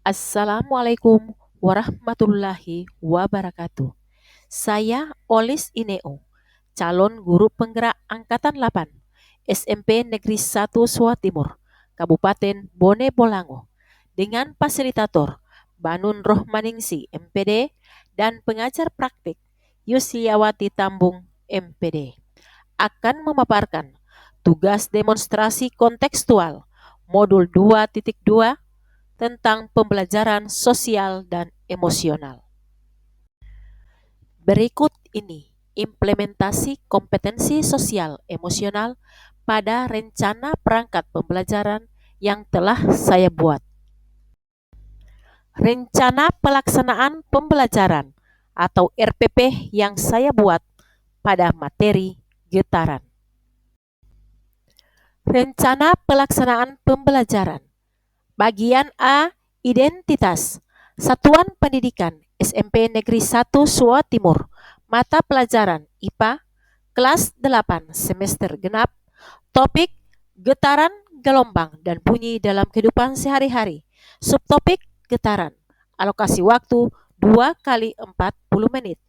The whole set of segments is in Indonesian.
Assalamualaikum warahmatullahi wabarakatuh. Saya Olis Ineo, calon guru penggerak Angkatan 8, SMP Negeri 1 Suwa Timur, Kabupaten Bone Bolango, dengan fasilitator Banun Rohmaningsi MPD dan pengajar praktik Yusliawati Tambung MPD, akan memaparkan tugas demonstrasi kontekstual modul 2.2 tentang pembelajaran sosial dan emosional. Berikut ini implementasi kompetensi sosial emosional pada rencana perangkat pembelajaran yang telah saya buat. Rencana pelaksanaan pembelajaran atau RPP yang saya buat pada materi getaran. Rencana pelaksanaan pembelajaran. Bagian A, identitas. Satuan Pendidikan SMP Negeri 1 Suwa Timur. Mata pelajaran IPA, kelas 8 semester genap. Topik getaran, gelombang, dan bunyi dalam kehidupan sehari-hari. Subtopik getaran. Alokasi waktu 2 kali 40 menit.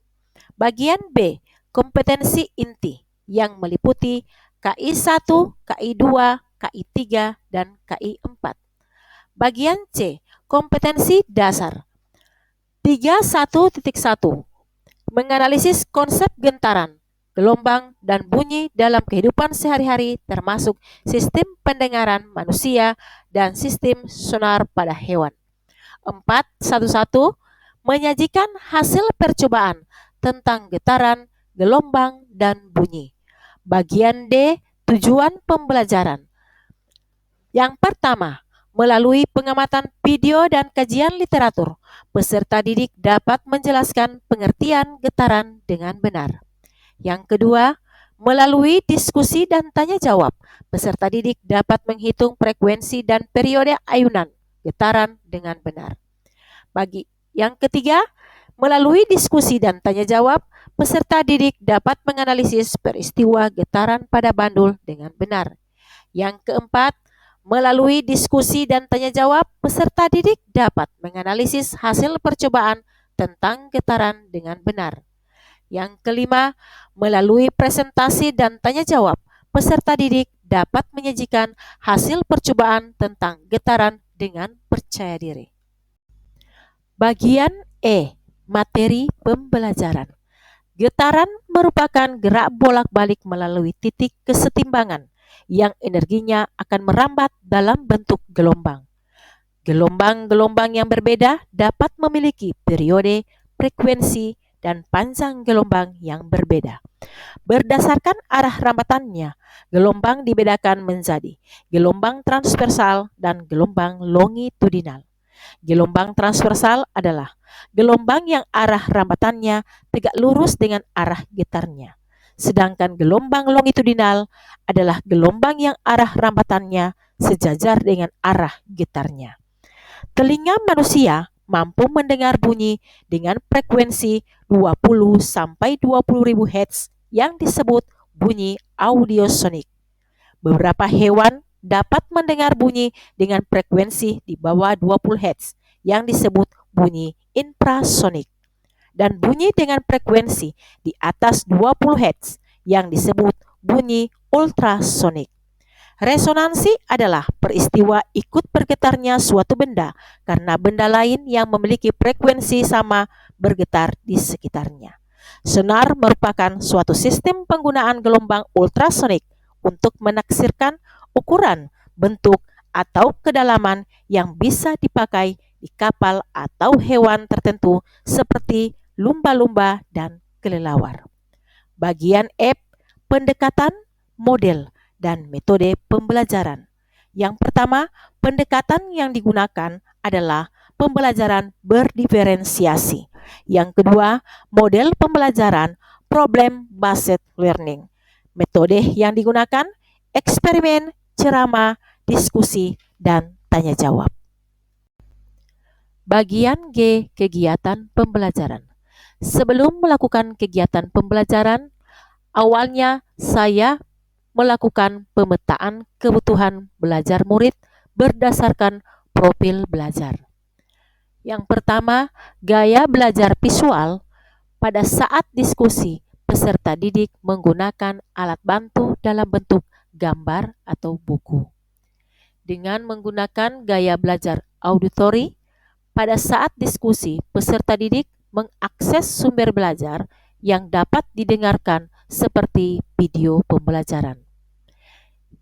Bagian B, kompetensi inti yang meliputi KI 1, KI 2, KI 3, dan KI 4. Bagian C, kompetensi dasar. 31.1 menganalisis konsep gentaran, gelombang, dan bunyi dalam kehidupan sehari-hari termasuk sistem pendengaran manusia dan sistem sonar pada hewan. 4.1 menyajikan hasil percobaan tentang getaran, gelombang, dan bunyi. Bagian D, tujuan pembelajaran. Yang pertama, melalui pengamatan video dan kajian literatur, peserta didik dapat menjelaskan pengertian getaran dengan benar. Yang kedua, melalui diskusi dan tanya jawab, peserta didik dapat menghitung frekuensi dan periode ayunan getaran dengan benar. Yang ketiga, melalui diskusi dan tanya jawab, peserta didik dapat menganalisis peristiwa getaran pada bandul dengan benar. Yang keempat, melalui diskusi dan tanya jawab, peserta didik dapat menganalisis hasil percobaan tentang getaran dengan benar. Yang kelima, melalui presentasi dan tanya jawab, peserta didik dapat menyajikan hasil percobaan tentang getaran dengan percaya diri. Bagian E, materi pembelajaran. Getaran merupakan gerak bolak-balik melalui titik kesetimbangan yang energinya akan merambat dalam bentuk gelombang. Gelombang-gelombang yang berbeda dapat memiliki periode, frekuensi, dan panjang gelombang yang berbeda. Berdasarkan arah rambatannya, gelombang dibedakan menjadi gelombang transversal dan gelombang longitudinal. Gelombang transversal adalah gelombang yang arah rambatannya tegak lurus dengan arah getarnya. Sedangkan gelombang longitudinal adalah gelombang yang arah rambatannya sejajar dengan arah getarnya. Telinga manusia mampu mendengar bunyi dengan frekuensi 20 sampai 20.000 Hz yang disebut bunyi audiosonik. Beberapa hewan dapat mendengar bunyi dengan frekuensi di bawah 20 Hz yang disebut bunyi infrasonik, dan bunyi dengan frekuensi di atas 20 Hz yang disebut bunyi ultrasonik. Resonansi adalah peristiwa ikut bergetarnya suatu benda karena benda lain yang memiliki frekuensi sama bergetar di sekitarnya. Sonar merupakan suatu sistem penggunaan gelombang ultrasonik untuk menaksirkan ukuran, bentuk, atau kedalaman yang bisa dipakai di kapal atau hewan tertentu seperti lumba-lumba dan kelelawar. Bagian F, pendekatan, model, dan metode pembelajaran. Yang pertama, pendekatan yang digunakan adalah pembelajaran berdiferensiasi. Yang kedua, model pembelajaran problem based learning. Metode yang digunakan eksperimen, ceramah, diskusi, dan tanya jawab. Bagian G, kegiatan pembelajaran. Sebelum melakukan kegiatan pembelajaran, awalnya saya melakukan pemetaan kebutuhan belajar murid berdasarkan profil belajar. Yang pertama, gaya belajar visual. Pada saat diskusi, peserta didik menggunakan alat bantu dalam bentuk gambar atau buku. Dengan menggunakan gaya belajar auditori, pada saat diskusi, peserta didik mengakses sumber belajar yang dapat didengarkan seperti video pembelajaran.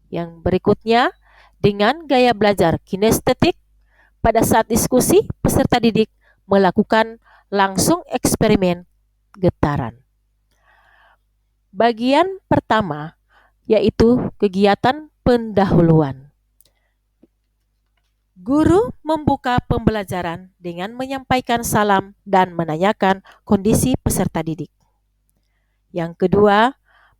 Yang berikutnya, dengan gaya belajar kinestetik, pada saat diskusi, peserta didik melakukan langsung eksperimen getaran. Bagian pertama yaitu kegiatan pendahuluan. Guru membuka pembelajaran dengan menyampaikan salam dan menanyakan kondisi peserta didik. Yang kedua,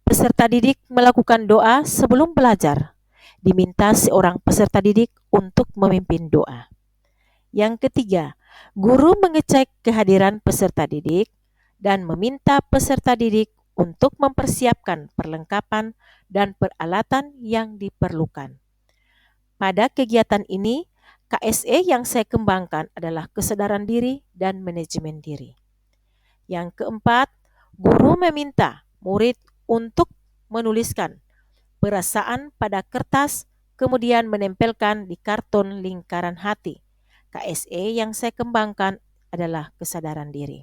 peserta didik melakukan doa sebelum belajar. Diminta seorang peserta didik untuk memimpin doa. Yang ketiga, guru mengecek kehadiran peserta didik dan meminta peserta didik untuk mempersiapkan perlengkapan dan peralatan yang diperlukan. Pada kegiatan ini, KSE yang saya kembangkan adalah kesadaran diri dan manajemen diri. Yang keempat, guru meminta murid untuk menuliskan perasaan pada kertas, kemudian menempelkan di karton lingkaran hati. KSE yang saya kembangkan adalah kesadaran diri.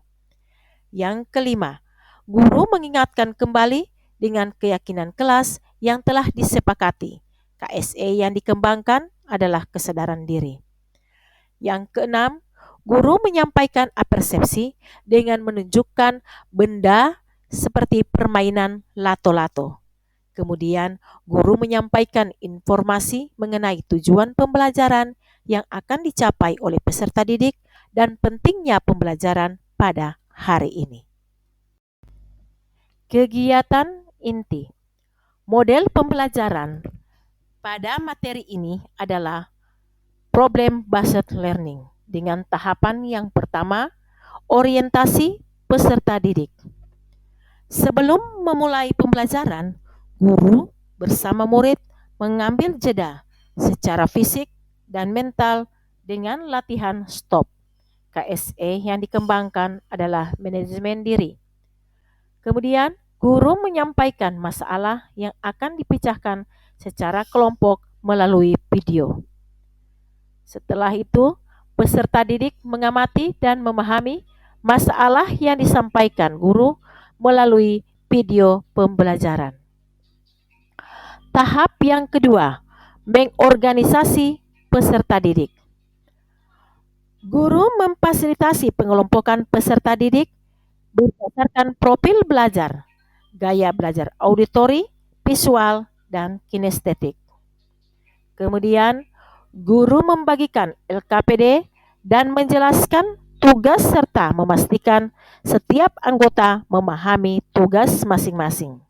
Yang kelima, guru mengingatkan kembali dengan keyakinan kelas yang telah disepakati. KSE yang dikembangkan adalah kesadaran diri. Yang keenam, guru menyampaikan apersepsi dengan menunjukkan benda seperti permainan lato-lato. Kemudian, guru menyampaikan informasi mengenai tujuan pembelajaran yang akan dicapai oleh peserta didik dan pentingnya pembelajaran pada hari ini. Kegiatan inti. Model pembelajaran pada materi ini adalah problem-based learning dengan tahapan yang pertama, orientasi peserta didik. Sebelum memulai pembelajaran, guru bersama murid mengambil jeda secara fisik dan mental dengan latihan stop. KSE yang dikembangkan adalah manajemen diri. Kemudian, guru menyampaikan masalah yang akan dipecahkan secara kelompok melalui video. Setelah itu, peserta didik mengamati dan memahami masalah yang disampaikan guru melalui video pembelajaran. Tahap yang kedua, mengorganisasi peserta didik. Guru memfasilitasi pengelompokan peserta didik berdasarkan profil belajar, gaya belajar auditori, visual, dan kinestetik. Kemudian, guru membagikan LKPD dan menjelaskan tugas serta memastikan setiap anggota memahami tugas masing-masing.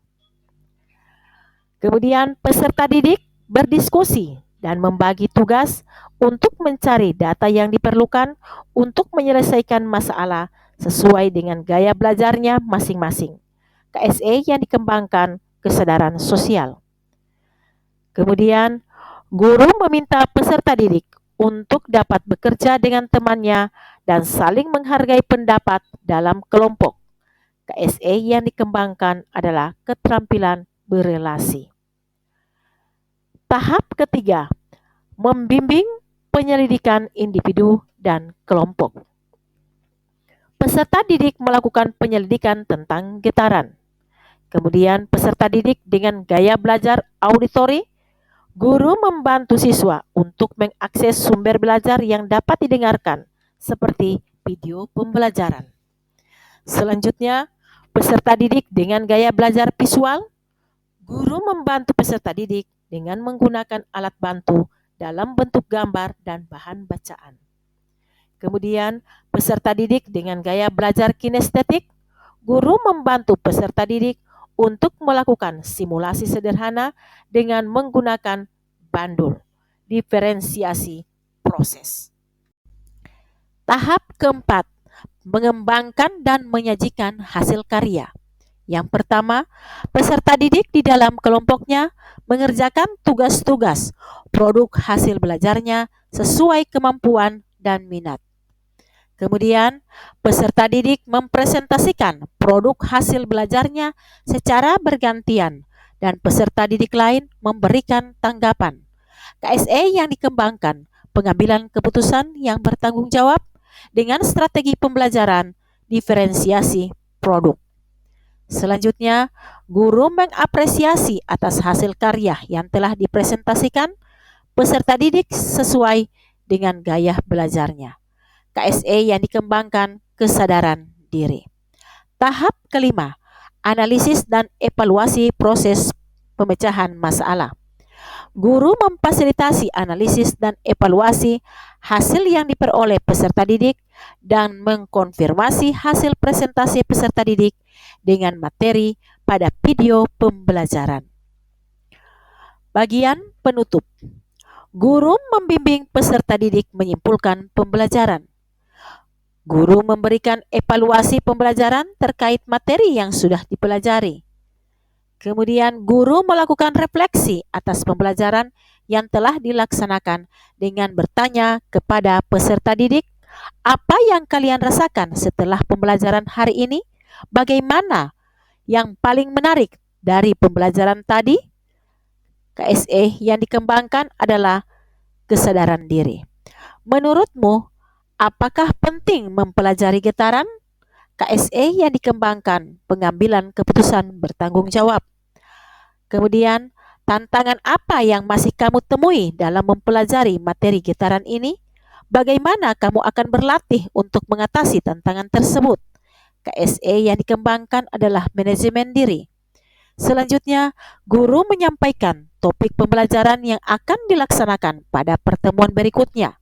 Kemudian, peserta didik berdiskusi dan membagi tugas untuk mencari data yang diperlukan untuk menyelesaikan masalah sesuai dengan gaya belajarnya masing-masing. KSE yang dikembangkan kesadaran sosial. Kemudian, guru meminta peserta didik untuk dapat bekerja dengan temannya dan saling menghargai pendapat dalam kelompok. KSE yang dikembangkan adalah keterampilan berelasi. Tahap ketiga, membimbing penyelidikan individu dan kelompok. Peserta didik melakukan penyelidikan tentang getaran. Kemudian peserta didik dengan gaya belajar auditori, guru membantu siswa untuk mengakses sumber belajar yang dapat didengarkan, seperti video pembelajaran. Selanjutnya, peserta didik dengan gaya belajar visual, guru membantu peserta didik dengan menggunakan alat bantu dalam bentuk gambar dan bahan bacaan. Kemudian, peserta didik dengan gaya belajar kinestetik, guru membantu peserta didik untuk melakukan simulasi sederhana dengan menggunakan bandul, diferensiasi proses. Tahap keempat, mengembangkan dan menyajikan hasil karya. Yang pertama, peserta didik di dalam kelompoknya mengerjakan tugas-tugas produk hasil belajarnya sesuai kemampuan dan minat. Kemudian, peserta didik mempresentasikan produk hasil belajarnya secara bergantian dan peserta didik lain memberikan tanggapan. KSE yang dikembangkan, pengambilan keputusan yang bertanggung jawab dengan strategi pembelajaran diferensiasi produk. Selanjutnya, guru mengapresiasi atas hasil karya yang telah dipresentasikan peserta didik sesuai dengan gaya belajarnya. KSE yang dikembangkan, kesadaran diri. Tahap kelima, analisis dan evaluasi proses pemecahan masalah. Guru memfasilitasi analisis dan evaluasi hasil yang diperoleh peserta didik dan mengkonfirmasi hasil presentasi peserta didik dengan materi pada video pembelajaran. Bagian penutup. Guru membimbing peserta didik menyimpulkan pembelajaran. Guru memberikan evaluasi pembelajaran terkait materi yang sudah dipelajari. Kemudian guru melakukan refleksi atas pembelajaran yang telah dilaksanakan dengan bertanya kepada peserta didik, apa yang kalian rasakan setelah pembelajaran hari ini? Bagaimana yang paling menarik dari pembelajaran tadi? KSE yang dikembangkan adalah kesadaran diri. Menurutmu, apakah penting mempelajari getaran? KSE yang dikembangkan, pengambilan keputusan bertanggung jawab. Kemudian, tantangan apa yang masih kamu temui dalam mempelajari materi getaran ini? Bagaimana kamu akan berlatih untuk mengatasi tantangan tersebut? KSE yang dikembangkan adalah manajemen diri. Selanjutnya, guru menyampaikan topik pembelajaran yang akan dilaksanakan pada pertemuan berikutnya.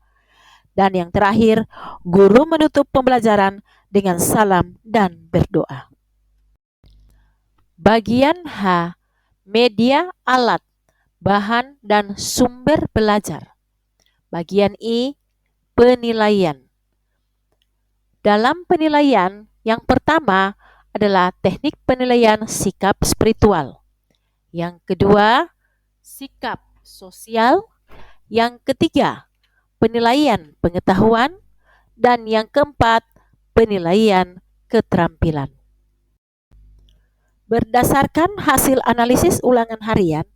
Dan yang terakhir, guru menutup pembelajaran dengan salam dan berdoa. Bagian H, media, alat, bahan, dan sumber belajar. Bagian I, penilaian. Dalam penilaian, yang pertama adalah teknik penilaian sikap spiritual. Yang kedua, sikap sosial. Yang ketiga, penilaian pengetahuan. Dan yang keempat, penilaian keterampilan. Berdasarkan hasil analisis ulangan harian,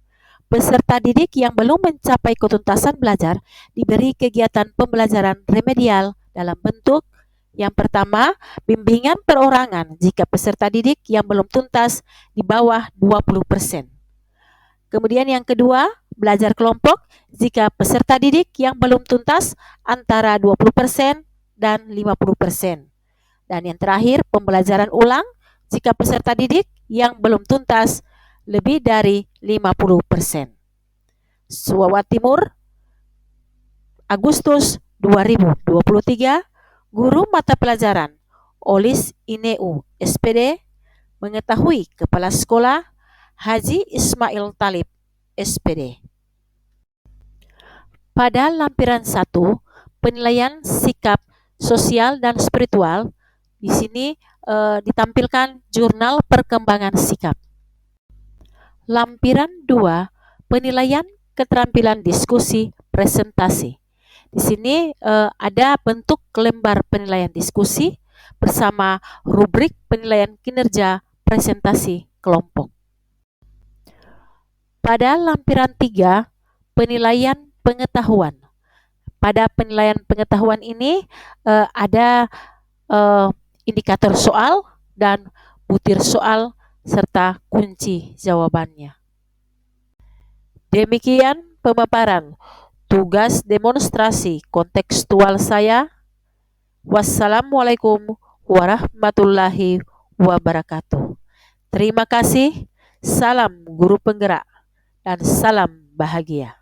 peserta didik yang belum mencapai ketuntasan belajar diberi kegiatan pembelajaran remedial dalam bentuk yang pertama, bimbingan perorangan jika peserta didik yang belum tuntas di bawah 20%. Kemudian yang kedua, belajar kelompok jika peserta didik yang belum tuntas antara 20% dan 50%. Dan yang terakhir, pembelajaran ulang jika peserta didik yang belum tuntas lebih dari 50%. Suwawa Timur, Agustus 2023, Guru Mata Pelajaran Olis Ineu SPD, mengetahui Kepala Sekolah Haji Ismail Talib SPD. Pada lampiran 1, penilaian sikap sosial dan spiritual, di sini ditampilkan jurnal perkembangan sikap. Lampiran 2, penilaian keterampilan diskusi presentasi. Di sini ada bentuk lembar penilaian diskusi bersama rubrik penilaian kinerja presentasi kelompok. Pada lampiran 3, penilaian pengetahuan. Pada penilaian pengetahuan ini ada indikator soal dan butir soal serta kunci jawabannya. Demikian pemaparan tugas demonstrasi kontekstual saya. Wassalamualaikum warahmatullahi wabarakatuh. Terima kasih. Salam guru penggerak dan salam bahagia.